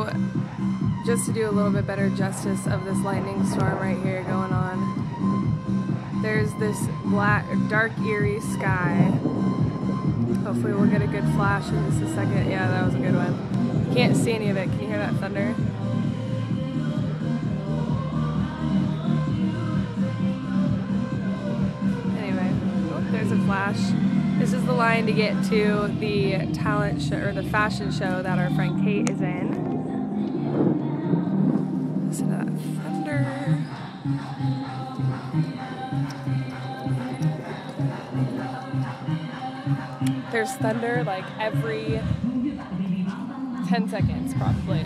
So, just to do a little bit better justice of this lightning storm right here going on, there's this black, dark, eerie sky. Hopefully we'll get a good flash in just a second. Yeah, that was a good one. Can't see any of it. Can you hear that thunder? Anyway, oh, there's a flash. This is the line to get to the talent show, or the fashion show that our friend Kate is in. Listen to that thunder. There's thunder like every 10 seconds probably.